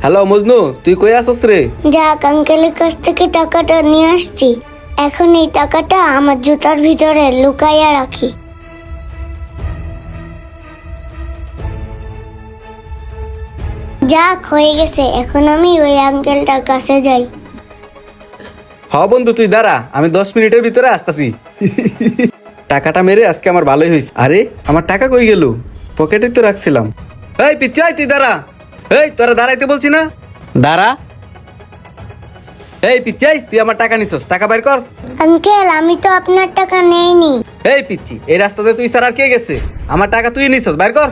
Hello Majnu, তুই কই আছস রে? যাক, আঙ্কেলের কাছ থেকে টাকাটা নিয়ে আসছি। এখন এই টাকাটা আমার জুতার ভিতরে লুকাইয়া রাখি। যাক, হয়ে গেছে। এখন আমি ওই আঙ্কেলটার কাছে যাই। হ বন্ধু, তুই দাঁড়া, আমি 10 মিনিটের ভিতরে আসতাছি। টাকাটা মেরে আজকে আমার ভালোই হয়েছে। আরে আমার টাকা কই গেল? পকেটে তো রাখছিলাম। এই পিচ্ছাই, তুই দাঁড়া। এই তোরা দাঁড়াইতে বলছি না, দাঁড়া। এই পিচ্ছাই, তুই আমার টাকা নিছস, টাকা বাইর কর। আঙ্কেল, আমি তো আপনার টাকা নেইনি। এই পিচ্ছি, এই রাস্তাতে তুই স্যার আর কে গেছে? আমার টাকা তুই নিছস, বাইর কর।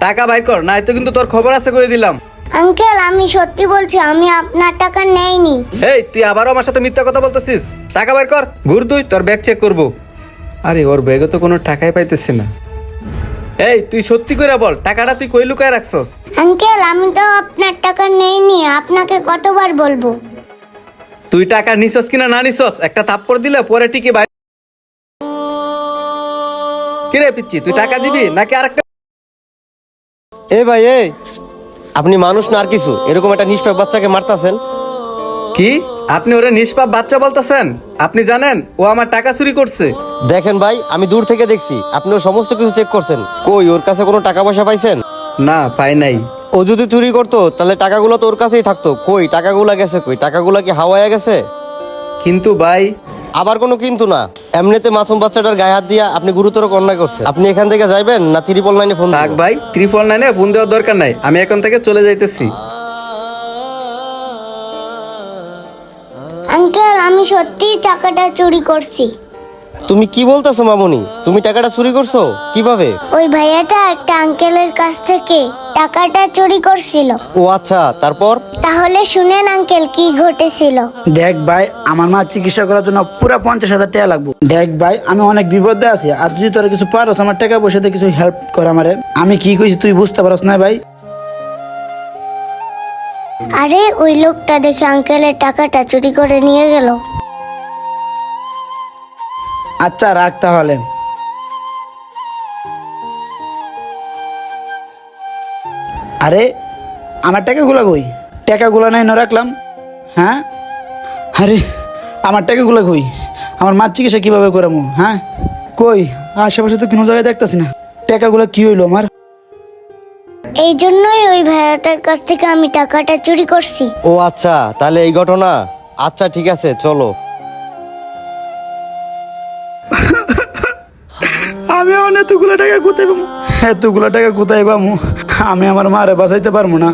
টাকা বাইর কর, নাই তো কিন্তু তোর খবর আছে করে দিলাম। আঙ্কেল, আমি সত্যি বলছি, আমি আপনার টাকা নেইনি। এই তুই আবারও আমার সাথে মিথ্যা কথা বলতেছিস। টাকা বাইর কর। ঘুর তুই, তোর ব্যাগ চেক করবো। আরে ওর ব্যাগে তো কোনো টাকাই পাইতেছে না। এই তুই সত্যি করে বল, টাকাটা তুই কই লুকায় রাখছস? আঙ্কেল, আমি তো আপনার টাকা নেইনি। আপনাকে কতবার বলবো? তুই টাকা নিছস কিনা না নিছস একটা থাপ্পড় দিলে পরে টিকে বাইর। কিরে পিচ্ছি, তুই টাকা দিবি নাকি আরেকটা? এ ভাই আপনি মানুষ না আর কিছু, এরকম একটা নিষ্পাপ বাচ্চাকে মারতাছেন? কি আপনি ওরে নিষ্পাপ বাচ্চা বলতেছেন? আপনি জানেন ও আমার টাকা চুরি করছে? দেখেন ভাই, আমি দূর থেকে দেখছি আপনি ওর সমস্ত কিছু চেক করছেন। কই ওর কাছে কোনো টাকা পয়সা পাইছেন? না, পাই নাই। ও যদি চুরি করতো তাহলে টাকাগুলো তো ওর কাছেই থাকতো। কই টাকাগুলো গেছে? কই টাকাগুলো কি হাওয়ায় গেছে? কিন্তু ভাই, আবার কোনো কিন্তু না। এমনিতে মাসুম বাচ্চাটার গায়ে হাত দিয়া আপনি গুরুতর অন্যায় করছেন। আপনি এখান থেকে যাইবেন না 999 ফোন থাক দিবেন? ভাই, 999 ফোন দেওয়ার দরকার নাই, আমি এখন থেকে চলে যাইতেছি। আঙ্কেল, আমি সত্যিই টাকাটা চুরি করছি। তুমি কি বলতেছো মামুনি? তুমি টাকাটা চুরি করছো কিভাবে? ওই ভাইয়াটা একটা আঙ্কেলের কাছ থেকে টাকাটা চুরি করছিল। ও আচ্ছা, তারপর? তাহলে শুনেন আঙ্কেল, কি ঘটেছিল। দেখ ভাই, আমার মা চিকিৎসা করার জন্য পুরো 50,000 টাকা লাগবে। দেখ ভাই, আমি অনেক বিপদে আছি, আর যদি তোরা কিছু পারস আমার টাকা পয়সাতে কিছু হেল্প কর আমারে। আমি কি কইছি তুই বুঝতে পারস না ভাই? আরে ওই লোকটা দেখে আঙ্কেলের টাকাটা চুরি করে নিয়ে গেল। আচ্ছা রাখ তাহলে। আরে আমার টাকাগুলো কই? টাকাগুলো নাই না রাখলাম? হ্যাঁ, আরে আমার টাকাগুলো কই? আমার মার চিকিৎসা কিভাবে করামো? হ্যাঁ, কই আশেপাশে তো কোনো জায়গায় দেখতেছি না। টাকাগুলো কি হইলো আমার? এই জন্যই ওই ভাইয়াটার কাছ থেকে আমি টাকাটা চুরি করছি। ও আচ্ছা, তাহলে এই ঘটনা। আচ্ছা ঠিক আছে, চলো। আমি এতগুলো টাকা কোথায় পাবো? এতগুলো টাকা কোথায় পাবো? আমি আমার মারে বাঁচাইতে পারবো না।